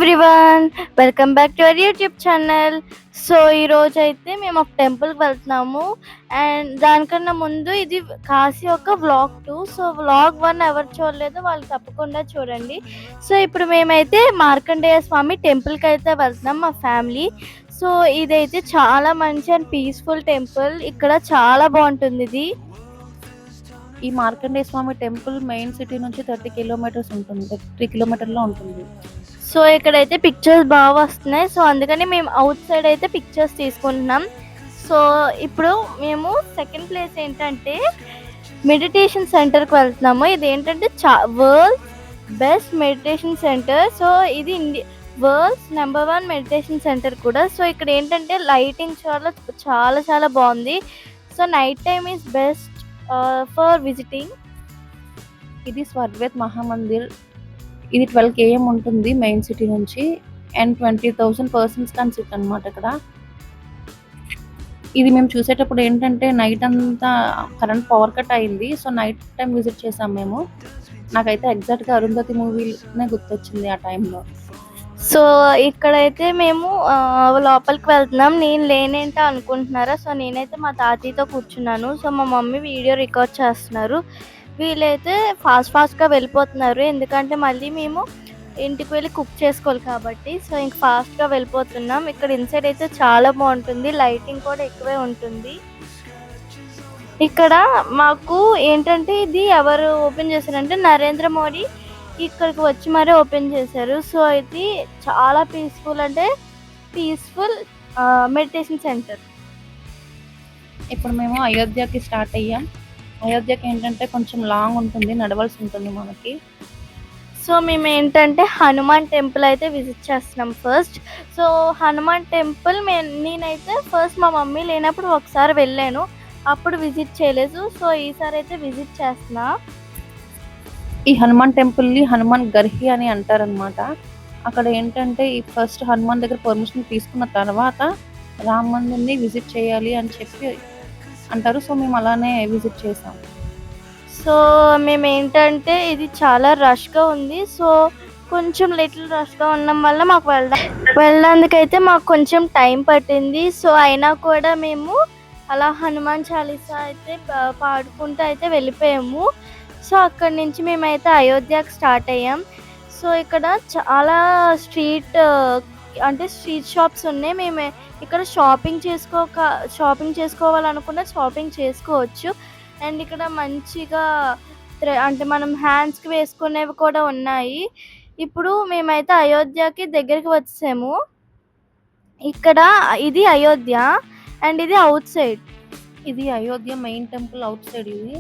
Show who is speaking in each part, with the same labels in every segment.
Speaker 1: Everyone, welcome back to our YouTube channel. So ఈరోజు అయితే మేము ఒక టెంపుల్కి వెళ్తున్నాము. అండ్ దానికన్నా ముందు ఇది కాశీ ఒక వ్లాగ్ 2. సో వ్లాగ్ 1 ఎవరు చూడలేదో వాళ్ళు తప్పకుండా చూడండి. సో ఇప్పుడు మేమైతే మార్కండేయ స్వామి టెంపుల్కి అయితే వెళ్తున్నాం మా ఫ్యామిలీ. సో ఇదైతే చాలా మంచి అండ్ పీస్ఫుల్ టెంపుల్. ఇక్కడ చాలా బాగుంటుంది ఇది.
Speaker 2: ఈ మార్కండేయ స్వామి టెంపుల్ మెయిన్ సిటీ నుంచి 30 కిలోమీటర్స్ ఉంటుంది, 3 కిలోమీటర్లో ఉంటుంది.
Speaker 1: సో ఇక్కడైతే పిక్చర్స్ బాగా వస్తున్నాయి. సో అందుకని మేము అవుట్ సైడ్ అయితే పిక్చర్స్ తీసుకుంటున్నాం. సో ఇప్పుడు మేము సెకండ్ ప్లేస్ ఏంటంటే మెడిటేషన్ సెంటర్కి వెళ్తున్నాము. ఇది ఏంటంటే world's best meditation centre. So ఇది వరల్డ్స్ నెంబర్ 1 మెడిటేషన్ సెంటర్ కూడా. సో ఇక్కడ ఏంటంటే లైటింగ్ చాలా చాలా బాగుంది. So night time is best for visiting.
Speaker 2: ఇది స్వర్వేత్ మహామందిర్. ఇది 12 km ఉంటుంది మెయిన్ సిటీ నుంచి. అండ్ 20,000 పర్సన్స్ కానీ సిట్ అనమాట ఇక్కడ. ఇది మేము చూసేటప్పుడు ఏంటంటే నైట్ అంతా కరెంట్ పవర్ కట్ అయింది. సో నైట్ టైం విజిట్ చేసాం మేము. నాకైతే ఎగ్జాక్ట్గా అరుంధతి మూవీనే గుర్తొచ్చింది ఆ టైంలో.
Speaker 1: సో ఇక్కడైతే మేము లోపలికి వెళ్తున్నాం. నేను లేనేంటో అనుకుంటున్నారా? సో నేనైతే మా తాతయ్యతో కూర్చున్నాను. సో మా మమ్మీ వీడియో రికార్డ్ చేస్తున్నారు. వీళ్ళైతే ఫాస్ట్గా వెళ్ళిపోతున్నారు, ఎందుకంటే మళ్ళీ మేము ఇంటికి వెళ్ళి కుక్ చేసుకోవాలి కాబట్టి. సో ఇంక ఫాస్ట్గా వెళ్ళిపోతున్నాం. ఇక్కడ ఇన్సైడ్ అయితే చాలా బాగుంటుంది, లైటింగ్ కూడా ఎక్కువే ఉంటుంది. ఇక్కడ మాకు ఏంటంటే ఇది ఎవరు ఓపెన్ చేశారంటే నరేంద్ర మోడీ ఇక్కడికి వచ్చి మరీ ఓపెన్ చేశారు. సో ఇది చాలా పీస్ఫుల్ మెడిటేషన్ సెంటర్.
Speaker 2: ఇప్పుడు మేము అయోధ్యకి స్టార్ట్ అయ్యాం. అయోధ్యకి ఏంటంటే కొంచెం లాంగ్ ఉంటుంది, నడవలసి ఉంటుంది మనకి.
Speaker 1: సో మేము ఏంటంటే హనుమాన్ టెంపుల్ అయితే విజిట్ చేస్తున్నాం ఫస్ట్. సో హనుమాన్ టెంపుల్ నేనైతే ఫస్ట్ మా మమ్మీ లేనప్పుడు ఒకసారి వెళ్ళాను, అప్పుడు విజిట్ చేయలేదు. సో ఈసారి అయితే విజిట్ చేస్తున్నా.
Speaker 2: ఈ హనుమాన్ టెంపుల్ని హనుమాన్ గర్హి అని అంటారనమాట. అక్కడ ఏంటంటే ఈ ఫస్ట్ హనుమాన్ దగ్గర పర్మిషన్ తీసుకున్న తర్వాత రామ్ మందిర్ని విజిట్ చేయాలి అని చెప్పి అంటారు. సో మేము అలానే విజిట్ చేసాం.
Speaker 1: సో మేము ఏంటంటే ఇది చాలా రష్గా ఉంది. సో కొంచెం లిటిల్ రష్గా ఉండడం వల్ల మాకు వెళ్ళడానికైతే మాకు కొంచెం టైం పట్టింది. సో అయినా కూడా మేము అలా హనుమాన్ చాలీసా అయితే పాడుకుంటూ అయితే వెళ్ళిపోయాము. సో అక్కడి నుంచి మేమైతే అయోధ్యకి స్టార్ట్ అయ్యాం. సో ఇక్కడ చాలా స్ట్రీట్ షాప్స్ ఉన్నాయి. మేము ఇక్కడ షాపింగ్ చేసుకోవాలనుకున్న షాపింగ్ చేసుకోవచ్చు. అండ్ ఇక్కడ మంచిగా మనం హ్యాండ్స్కి వేసుకునేవి కూడా ఉన్నాయి. ఇప్పుడు మేమైతే అయోధ్యకి దగ్గరికి వచ్చాము. ఇక్కడ ఇది అయోధ్య అండ్ ఇది అవుట్ సైడ్.
Speaker 2: ఇది Ayodhya main temple out side. ఇది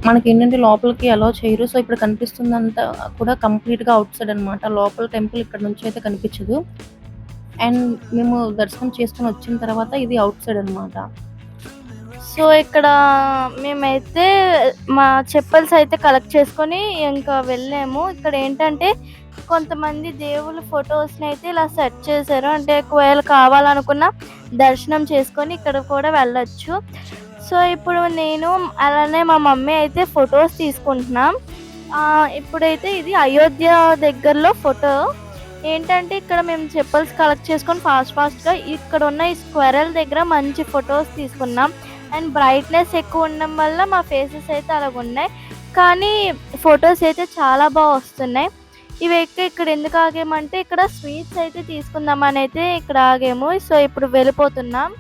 Speaker 2: మనకి ఏంటంటే లోపలికి అలో చేయరు. సో ఇక్కడ కనిపిస్తుందంతా కూడా కంప్లీట్గా అవుట్ సైడ్ అనమాట. లోపల టెంపుల్ ఇక్కడ నుంచి అయితే కనిపించదు. అండ్ మేము దర్శనం చేసుకుని వచ్చిన తర్వాత ఇది అవుట్ సైడ్ అనమాట.
Speaker 1: సో ఇక్కడ మేమైతే మా చెప్పల్స్ అయితే కలెక్ట్ చేసుకొని ఇంకా వెళ్ళాము. ఇక్కడ ఏంటంటే కొంతమంది దేవుళ్ళ ఫొటోస్ని అయితే ఇలా సెట్ చేశారు, అంటే ఒకవేళ కావాలనుకున్న దర్శనం చేసుకొని ఇక్కడ కూడా వెళ్ళొచ్చు. సో ఇప్పుడు నేను అలానే మా మమ్మీ అయితే ఫొటోస్ తీసుకుంటున్నాం. ఇప్పుడైతే ఇది అయోధ్య దగ్గరలో ఫోటో. ఏంటంటే ఇక్కడ మేము చెప్పల్స్ కలెక్ట్ చేసుకొని ఫాస్ట్గా ఇక్కడ ఉన్న ఈ స్క్వెరల్ దగ్గర మంచి ఫొటోస్ తీసుకున్నాం. అండ్ బ్రైట్నెస్ ఎక్కువ ఉండడం వల్ల మా ఫేసెస్ అయితే అలాగ ఉన్నాయి, కానీ ఫొటోస్ అయితే చాలా బాగా వస్తున్నాయి. ఇవి ఇక్కడ ఎందుకు ఆగామంటే ఇక్కడ స్వీట్స్ అయితే తీసుకుందామని అయితే ఇక్కడ ఆగాము. సో ఇప్పుడు వెళ్ళిపోతున్నాం.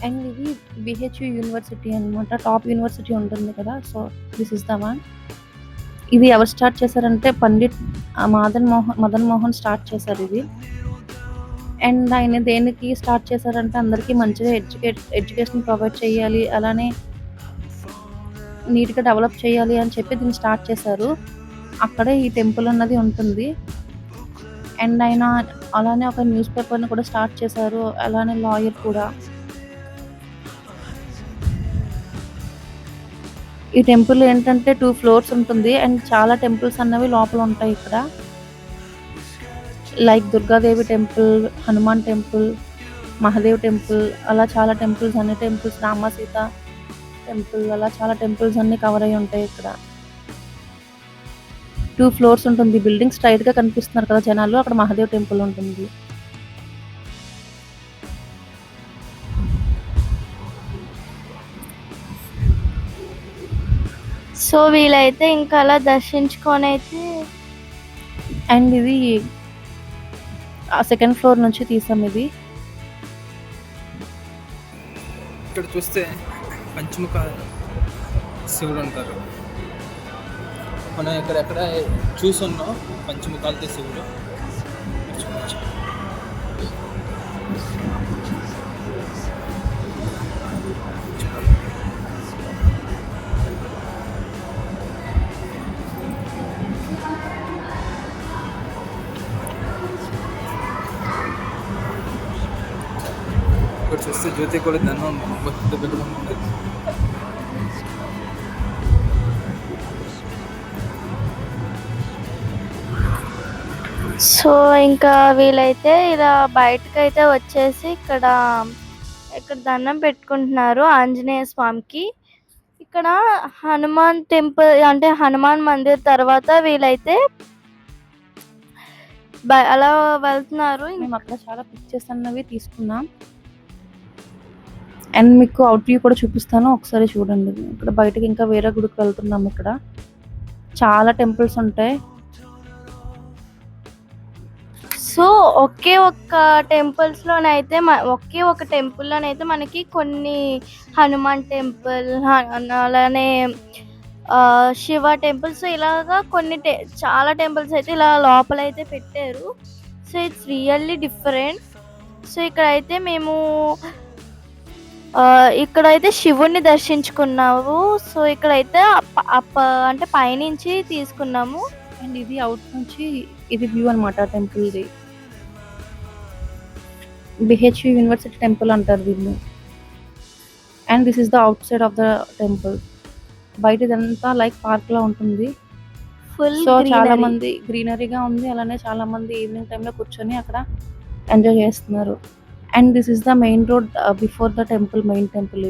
Speaker 2: అండ్ ఇది బిహెచ్యు యూనివర్సిటీ అనమాట, టాప్ యూనివర్సిటీ ఉంటుంది కదా. So this is the one. ఇది ఎవరు స్టార్ట్ చేశారంటే పండిట్ మదన్ మోహన్ స్టార్ట్ చేశారు ఇది. అండ్ ఆయన దేనికి స్టార్ట్ చేశారంటే అందరికీ మంచిగా ఎడ్యుకేషన్ ప్రొవైడ్ చేయాలి, అలానే నీట్గా డెవలప్ చేయాలి అని చెప్పి దీన్ని స్టార్ట్ చేశారు. అక్కడే ఈ టెంపుల్ అన్నది ఉంటుంది. అండ్ ఆయన అలానే ఒక న్యూస్ పేపర్ని కూడా స్టార్ట్ చేశారు, అలానే లాయర్ కూడా. ఈ టెంపుల్ ఏంటంటే 2 floors ఉంటుంది. అండ్ చాలా టెంపుల్స్ అన్నవి లోపల ఉంటాయి ఇక్కడ, like Durgadevi temple, Hanuman temple, Mahadev temple, అలా చాలా టెంపుల్స్, అన్ని టెంపుల్స్, రామ సీత టెంపుల్, అలా చాలా టెంపుల్స్ అన్నీ కవర్ అయి ఉంటాయి ఇక్కడ. 2 ఫ్లోర్స్ ఉంటుంది. బిల్డింగ్ స్ట్రెయిట్‌గా కనిపిస్తున్నారు కదా జనాలు. అక్కడ మహాదేవ్ టెంపుల్ ఉంటుంది.
Speaker 1: సో వీళ్ళైతే ఇంకా అలా దర్శించుకొని అయితే
Speaker 2: అండ్ ఇది సెకండ్ ఫ్లోర్ నుంచి తీసాం ఇది.
Speaker 3: ఇక్కడ చూస్తే పంచముఖ శివుడు ఉంటారు. మనం ఎక్కడెక్కడ చూసున్నాం పంచముఖాలతో శివుడు. చూడొచ్చు. ఇక్కడ చూస్తే జ్యోతి కూడా దండం భక్తి పెట్టుకుంటుంది.
Speaker 1: సో ఇంకా వీళ్ళైతే ఇలా బయటకైతే వచ్చేసి ఇక్కడ దండం పెట్టుకుంటున్నారు ఆంజనేయ స్వామికి. ఇక్కడ హనుమాన్ టెంపుల్ అంటే హనుమాన్ మందిర్ తర్వాత వీళ్ళైతే అలా వెళ్తున్నారు.
Speaker 2: మేము అక్కడ చాలా పిక్చర్స్ అన్నవి తీసుకున్నాం. అండ్ మీకు అవుట్ వ్యూ కూడా చూపిస్తాను, ఒకసారి చూడండి. ఇక్కడ బయటకి ఇంకా వేరే గుడికి వెళ్తున్నాం. ఇక్కడ చాలా టెంపుల్స్ ఉంటాయి.
Speaker 1: సో ఒకే ఒక్క టెంపుల్స్లోనైతే ఒకే ఒక టెంపుల్లోనైతే మనకి కొన్ని హనుమాన్ టెంపుల్ అలానే శివ టెంపుల్స్ ఇలాగా కొన్ని చాలా టెంపుల్స్ అయితే ఇలా లోపల అయితే పెట్టారు. So it's really different. So ఇక్కడైతే మేము ఇక్కడైతే శివుణ్ణి దర్శించుకున్నాము. సో ఇక్కడైతే అంటే పైనుంచి తీసుకున్నాము.
Speaker 2: అండ్ ఇది అవుట్ నుంచి ఇది వ్యూ అనమాట టెంపుల్ది. బిహెచ్యు యూనివర్సిటీ టెంపుల్ అంటారు దీన్ని. And this is the out side of the temple. బయట ఇదంతా లైక్ పార్క్ లా ఉంటుంది.
Speaker 1: ఫుల్
Speaker 2: సో చాలా మంది గ్రీనరీగా ఉంది. అలానే చాలా మంది ఈవినింగ్ టైంలో కూర్చొని అక్కడ ఎంజాయ్ చేస్తున్నారు. And this is the main road before the temple, main temple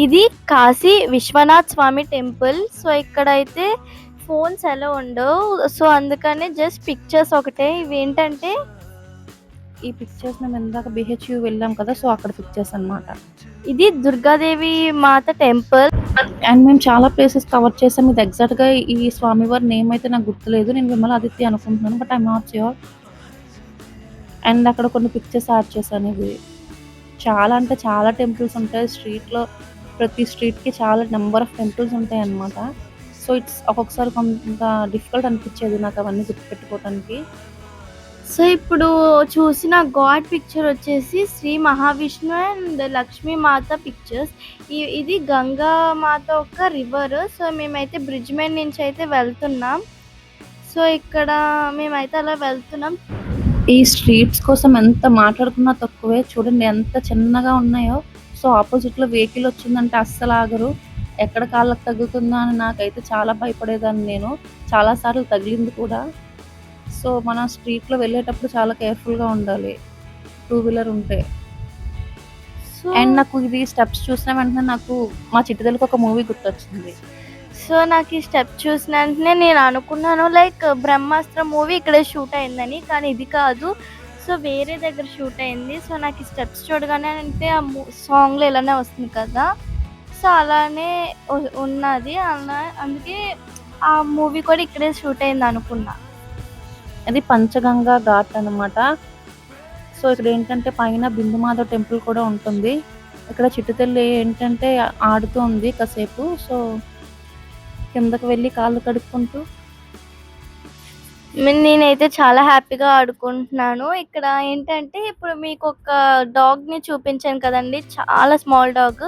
Speaker 1: ఇది కాశీ విశ్వనాథ్ స్వామి టెంపుల్. సో ఇక్కడైతే ఫోన్స్ ఎలా ఉండవు. సో అందుకనే జస్ట్ పిక్చర్స్ ఒకటే. ఇవి ఏంటంటే
Speaker 2: ఈ పిక్చర్స్ మేము ఇందాక బిహెచ్యు వెళ్ళాం కదా, సో అక్కడ పిక్చర్స్ అన్నమాట.
Speaker 1: ఇది దుర్గాదేవి మాత టెంపుల్.
Speaker 2: అండ్ మేము చాలా ప్లేసెస్ కవర్ చేసాం. ఇది ఎగ్జాక్ట్ గా ఈ స్వామివారి నేమ్ అయితే నాకు గుర్తులేదు. నేను విమల ఆదిత్య అనుకుంటున్నాను, but I'm not sure. And అక్కడ కొన్ని పిక్చర్స్ యాడ్ చేశాను. ఇది చాలా అంటే చాలా టెంపుల్స్ ఉంటాయి స్ట్రీట్లో. ప్రతి స్ట్రీట్కి చాలా నెంబర్ ఆఫ్ టెంపుల్స్ ఉంటాయి అన్నమాట. సో ఇట్స్ ఒక్కొక్కసారి కొంత డిఫికల్ట్ అనిపించేది నాకు అవన్నీ గుర్తుపెట్టుకోవడానికి.
Speaker 1: సో ఇప్పుడు చూసిన గాడ్ పిక్చర్ వచ్చేసి Shri Mahavishnu and Lakshmi Mata pictures. ఇది గంగా మాత ఒక రివర్. సో మేమైతే బ్రిడ్జ్ మీద నుంచి అయితే వెళ్తున్నాం. సో ఇక్కడ మేమైతే అలా వెళ్తున్నాం.
Speaker 2: ఈ స్ట్రీట్స్ కోసం ఎంత మాట్లాడుకున్నా తక్కువే. చూడండి ఎంత చిన్నగా ఉన్నాయో. సో ఆపోజిట్లో వెహికల్ వచ్చిందంటే అస్సలు ఆగరు. ఎక్కడ కాళ్ళకు తగ్గుతుందా అని నాకైతే చాలా భయపడేదాన్ని నేను. చాలాసార్లు తగిలింది కూడా. సో మన స్ట్రీట్లో వెళ్ళేటప్పుడు చాలా కేర్ఫుల్గా ఉండాలి, 2 వీలర్ ఉంటే. అండ్ నాకు ఇది స్టెప్స్ చూసిన వెంటనే నాకు మా చిట్టుదలకు ఒక మూవీ గుర్తొచ్చింది.
Speaker 1: సో నాకు ఈ స్టెప్ చూసిన వెంటనే నేను అనుకున్నాను లైక్ బ్రహ్మాస్త్ర మూవీ ఇక్కడే షూట్ అయిందని, కానీ ఇది కాదు. సో వేరే దగ్గర షూట్ అయింది. సో నాకు ఈ స్టెప్స్ చూడగానే అంటే ఆ సాంగ్లో ఇలానే వస్తుంది కదా, సో అలానే ఉన్నది. అలా అందుకే ఆ మూవీ కూడా ఇక్కడే షూట్ అయింది అనుకున్నా.
Speaker 2: అది పంచగంగా ఘాట్ అనమాట. సో ఇక్కడ ఏంటంటే పైన బిందు మాధవ్ టెంపుల్ కూడా ఉంటుంది. ఇక్కడ చిట్టుతల్లి ఏంటంటే ఆడుతూ ఉంది కాసేపు. సో కిందకు వెళ్ళి కాళ్ళు కడుక్కుంటూ
Speaker 1: నేనైతే చాలా హ్యాపీగా ఆడుకుంటున్నాను. ఇక్కడ ఏంటంటే ఇప్పుడు మీకు ఒక డాగ్ని చూపించాను కదండి, చాలా స్మాల్ డాగ్.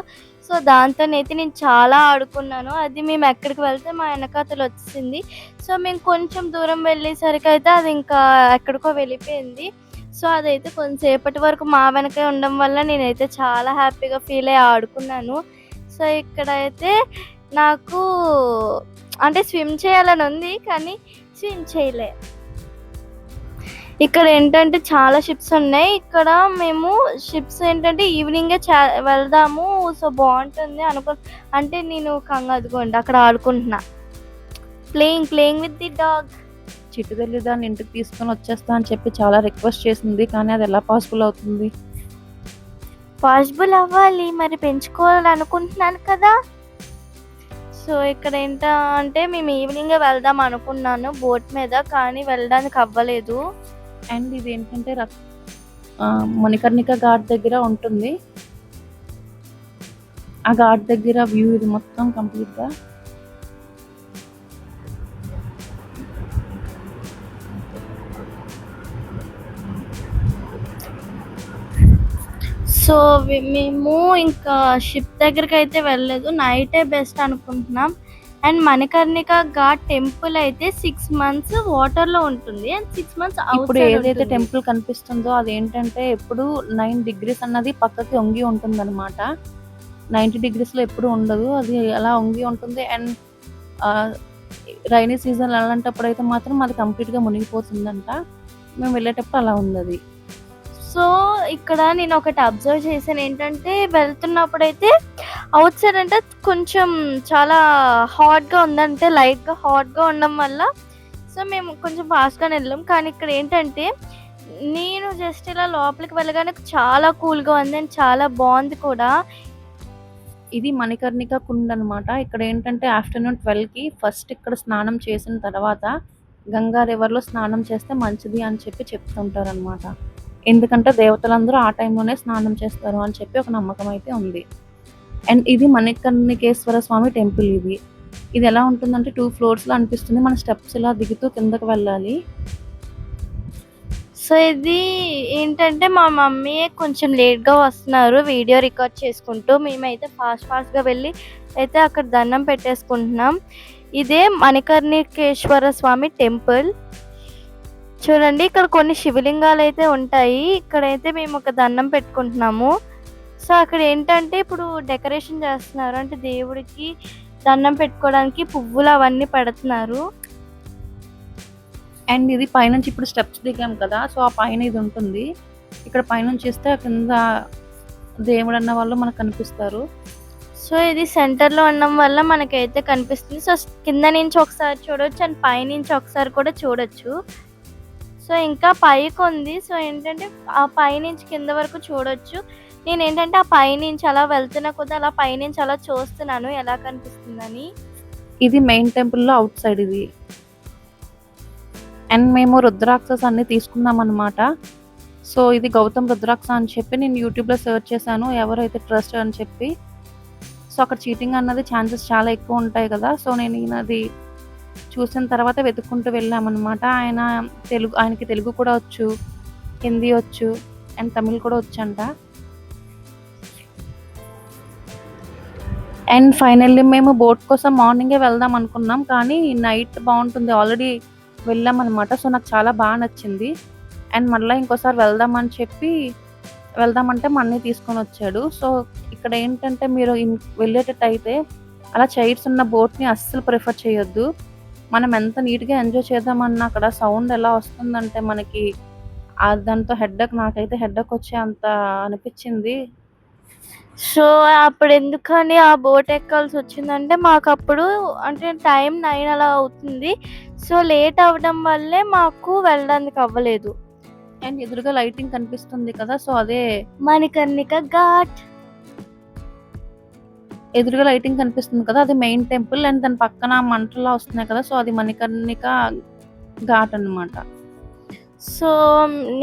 Speaker 1: సో దాంతోనైతే నేను చాలా ఆడుకున్నాను. అది మేము ఎక్కడికి వెళ్తే మా వెనకాతలు వచ్చింది. సో మేము కొంచెం దూరం వెళ్ళేసరికి అయితే అది ఇంకా ఎక్కడికో వెళ్ళిపోయింది. సో అదైతే కొంతసేపటి వరకు మా వెనకే ఉండడం వల్ల నేనైతే చాలా హ్యాపీగా ఫీల్ అయ్యి ఆడుకున్నాను. సో ఇక్కడైతే నాకు అంటే స్విమ్ చేయాలని ఉంది, కానీ స్విమ్ చేయలే. ఇక్కడ ఏంటంటే చాలా షిప్స్ ఉన్నాయి. ఇక్కడ మేము షిప్స్ ఏంటంటే ఈవినింగే వెళ్దాము, సో బాగుంటుంది అంటే నేను అదిగోండి అక్కడ ఆడుకుంటున్నా. Playing with the dog.
Speaker 2: చిట్టుతల్లి దాన్ని ఇంటికి తీసుకొని వచ్చేస్తా అని చెప్పి చాలా రిక్వెస్ట్ చేసింది, కానీ అది ఎలా పాసిబుల్ అవుతుంది?
Speaker 1: పాసిబుల్ అవ్వాలి, మరి పెంచుకోవాలనుకుంటున్నాను కదా. సో ఇక్కడ ఏంటంటే మేము ఈవినింగ్ వెళ్దాం అనుకున్నాను బోట్ మీద, కానీ వెళ్ళడానికి అవ్వలేదు.
Speaker 2: అండ్ ఇది ఏంటంటే మణికర్ణిక ఘాట్ దగ్గర ఉంటుంది. ఆ ఘాట్ దగ్గర వ్యూ ఇది మొత్తం కంప్లీట్గా.
Speaker 1: సో మేము ఇంకా షిప్ దగ్గరికి అయితే వెళ్ళలేదు, నైటే బెస్ట్ అనుకుంటున్నాం. అండ్ మణికర్ణిక ఘాట్ టెంపుల్ అయితే 6 months వాటర్ లో ఉంటుంది అండ్ 6 months
Speaker 2: ఇప్పుడు ఏదైతే టెంపుల్ కనిపిస్తుందో అదేంటంటే ఎప్పుడు 9 degrees అన్నది పక్కకి వంగి ఉంటుంది అనమాట. 90 degrees లో ఎప్పుడు ఉండదు, అది అలా వంగి ఉంటుంది. అండ్ రైనీ సీజన్ అలాంటప్పుడు అయితే మాత్రం అది కంప్లీట్ గా మునిగిపోతుందంట. మేము వెళ్ళేటప్పుడు అలా ఉంది అది.
Speaker 1: సో ఇక్కడ నేను ఒకటి అబ్జర్వ్ చేశాను ఏంటంటే, వెళ్తున్నప్పుడు అయితే అవుట్ సైడ్ అంటే కొంచెం చాలా హాట్గా ఉందంటే లైట్గా హాట్గా ఉండడం వల్ల సో మేము కొంచెం ఫాస్ట్గానే వెళ్ళాం. కానీ ఇక్కడ ఏంటంటే నేను జస్ట్ ఇలా లోపలికి వెళ్ళగానే చాలా కూల్గా ఉంది అండ్ చాలా బాగుంది కూడా.
Speaker 2: ఇది మణికర్ణిక కుండ్ అనమాట. ఇక్కడ ఏంటంటే ఆఫ్టర్నూన్ 12కి ఫస్ట్ ఇక్కడ స్నానం చేసిన తర్వాత గంగా రివర్లో స్నానం చేస్తే మంచిది అని చెప్పి చెప్తుంటారు అనమాట. ఎందుకంటే దేవతలందరూ ఆ టైంలోనే స్నానం చేస్తారు అని చెప్పి ఒక నమ్మకం అయితే ఉంది. అండ్ ఇది మణికర్ణికేశ్వర స్వామి టెంపుల్. ఇది ఎలా ఉంటుందంటే 2 floors అనిపిస్తుంది. మన స్టెప్స్ ఇలా దిగుతూ కిందకి వెళ్ళాలి.
Speaker 1: సో ఇది ఏంటంటే మా మమ్మీ కొంచెం లేట్గా వస్తున్నారు వీడియో రికార్డ్ చేసుకుంటూ, మేమైతే ఫాస్ట్గా వెళ్ళి అయితే అక్కడ దండం పెట్టేసుకుంటున్నాం. ఇదే మణికర్ణికేశ్వర స్వామి టెంపుల్. చూడండి ఇక్కడ కొన్ని శివలింగాలు అయితే ఉంటాయి. ఇక్కడైతే మేము ఒక దండం పెట్టుకుంటున్నాము. సో అక్కడ ఏంటంటే ఇప్పుడు డెకరేషన్ చేస్తున్నారు, అంటే దేవుడికి దండం పెట్టుకోవడానికి పువ్వులు అవన్నీ పెడుతున్నారు.
Speaker 2: అండ్ ఇది పైనుంచి ఇప్పుడు స్టెప్స్ దిగాం కదా, సో ఆ పైన ఇది ఉంటుంది. ఇక్కడ పైనుంచి చూస్తే కింద దేవుడు అన్న వాళ్ళు మనకు కనిపిస్తారు.
Speaker 1: సో ఇది సెంటర్లో ఉండడం వల్ల మనకైతే కనిపిస్తుంది. సో కింద నుంచి ఒకసారి చూడొచ్చు అండ్ పైనుంచి ఒకసారి కూడా చూడొచ్చు. సో ఇంకా పైకి ఉంది. సో ఏంటంటే ఆ పైనుంచి కింద వరకు చూడొచ్చు. నేను ఏంటంటే ఆ పైనుంచి అలా వెళ్తున్న కొద్ది అలా పైనుంచి అలా చూస్తున్నాను ఎలా కనిపిస్తుందని.
Speaker 2: ఇది మెయిన్ టెంపుల్లో అవుట్ సైడ్ ఇది. అండ్ మేము రుద్రాక్షస్ అన్ని తీసుకున్నాం అనమాట. సో ఇది గౌతమ్ రుద్రాక్ష అని చెప్పి నేను యూట్యూబ్లో సెర్చ్ చేశాను, ఎవరైతే ట్రస్ట్ అని చెప్పి. సో అక్కడ చీటింగ్ అన్నది ఛాన్సెస్ చాలా ఎక్కువ ఉంటాయి కదా. సో నేను ఈయనది చూసిన తర్వాత వెతుక్కుంటూ వెళ్ళామన్నమాట. ఆయనకి తెలుగు కూడా వచ్చు, హిందీ వచ్చు అండ్ తమిళ్ కూడా వచ్చంట. అండ్ ఫైనల్లీ మేము బోట్ కోసం మార్నింగే వెళ్దాం అనుకున్నాం, కానీ నైట్ బాగుంటుంది, ఆల్రెడీ వెళ్ళామన్నమాట. సో నాకు చాలా బాగా నచ్చింది. అండ్ మళ్ళీ ఇంకోసారి వెళ్దామంటే మా అన్నయ్య తీసుకొని వచ్చాడు. సో ఇక్కడ ఏంటంటే మీరు వెళ్ళేటట్టు అయితే అలా చైర్స్ ఉన్న బోట్ని అస్సలు ప్రిఫర్ చేయొద్దు. మనం ఎంత నీట్గా ఎంజాయ్ చేద్దామన్నా అక్కడ సౌండ్ ఎలా వస్తుందంటే మనకి దాంతో నాకైతే హెడ్ఏక్ వచ్చే అంత అనిపించింది.
Speaker 1: సో అప్పుడు ఎందుకని ఆ బోట్ ఎక్కాల్సి వచ్చిందంటే మాకు అప్పుడు అంటే టైం 9 అలా అవుతుంది. సో లేట్ అవ్వడం వల్లే మాకు వెళ్ళడానికి అవ్వలేదు.
Speaker 2: అండ్ ఎదురుగా లైటింగ్ కనిపిస్తుంది కదా, సో అదే
Speaker 1: మణికర్ణిక ఘాట్.
Speaker 2: ఎదురుగా లైటింగ్ కనిపిస్తుంది కదా, అది మెయిన్ టెంపుల్. అండ్ దాని పక్కన మంటలా వస్తున్నాయి కదా, సో అది మణికర్ణిక ఘాట్ అన్నమాట.
Speaker 1: సో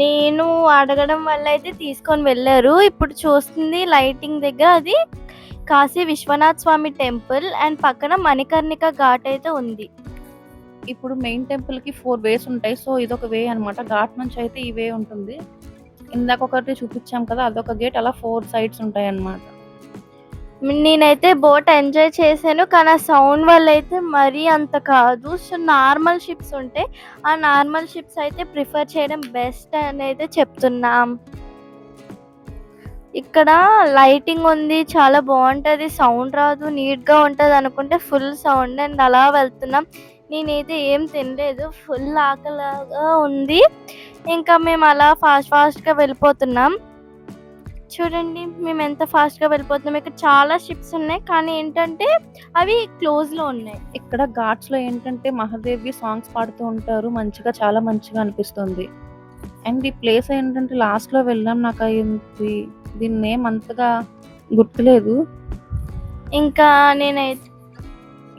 Speaker 1: నేను అడగడం వల్ల అయితే తీసుకొని వెళ్ళారు. ఇప్పుడు చూస్తుంది లైటింగ్ దగ్గర అది కాశీ విశ్వనాథ్ స్వామి టెంపుల్ అండ్ పక్కన మణికర్ణిక ఘాట్ అయితే ఉంది.
Speaker 2: ఇప్పుడు మెయిన్ టెంపుల్ కి 4 వేస్ ఉంటాయి. సో ఇదొక వే అన్నమాట. ఘాట్ నుంచి అయితే ఈ వే ఉంటుంది. ఇందాక ఒకటి చూపించాం కదా, అదొక గేట్. అలా 4 sides ఉంటాయి అన్నమాట.
Speaker 1: నేనైతే బోట్ ఎంజాయ్ చేశాను, కానీ ఆ సౌండ్ వల్ల అయితే మరీ అంత కాదు. సో నార్మల్ షిప్స్ ఉంటాయి, ఆ నార్మల్ షిప్స్ అయితే ప్రిఫర్ చేయడం బెస్ట్ అని అయితే చెప్తున్నాం. ఇక్కడ లైటింగ్ ఉంది, చాలా బాగుంటుంది, సౌండ్ రాదు, నీట్గా ఉంటుంది అనుకుంటే ఫుల్ సౌండ్. అండ్ అలా వెళ్తున్నాం. నేనైతే ఏం తినలేదు, ఫుల్ ఆకలిగా ఉంది. ఇంకా మేము అలా ఫాస్ట్గా వెళ్ళిపోతున్నాం. చూడండి మేము ఎంత ఫాస్ట్గా వెళ్ళిపోతున్నాం. ఇక్కడ చాలా షిప్స్ ఉన్నాయి కానీ ఏంటంటే అవి క్లోజ్లో ఉన్నాయి.
Speaker 2: ఇక్కడ ఘాట్స్లో ఏంటంటే మహాదేవి సాంగ్స్ పాడుతూ ఉంటారు, మంచిగా చాలా మంచిగా అనిపిస్తుంది. అండ్ ఈ ప్లేస్ ఏంటంటే లాస్ట్లో వెళ్ళాం, నాకు అయింది దీని నేమ్ అంతగా గుర్తులేదు.
Speaker 1: ఇంకా నేనైతే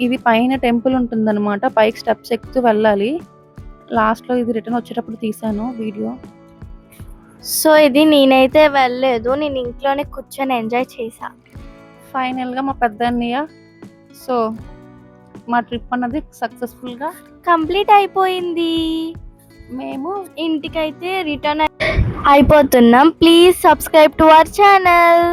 Speaker 2: ఇది పైన టెంపుల్ ఉంటుందన్నమాట, పైకి స్టెప్స్ ఎక్కుతూ వెళ్ళాలి. లాస్ట్లో ఇది రిటర్న్ వచ్చేటప్పుడు తీసాను వీడియో.
Speaker 1: సో ఇది నేనైతే వెళ్ళలేదు, నేను ఇంట్లోనే కూర్చొని ఎంజాయ్ చేశా.
Speaker 2: ఫైనల్గా మా పెద్దన్నయ్య సో మా ట్రిప్ అన్నది సక్సెస్ఫుల్గా
Speaker 1: కంప్లీట్ అయిపోయింది.
Speaker 2: మేము
Speaker 1: ఇంటికైతే రిటర్న్ అయిపోతున్నాం. Please subscribe to our channel.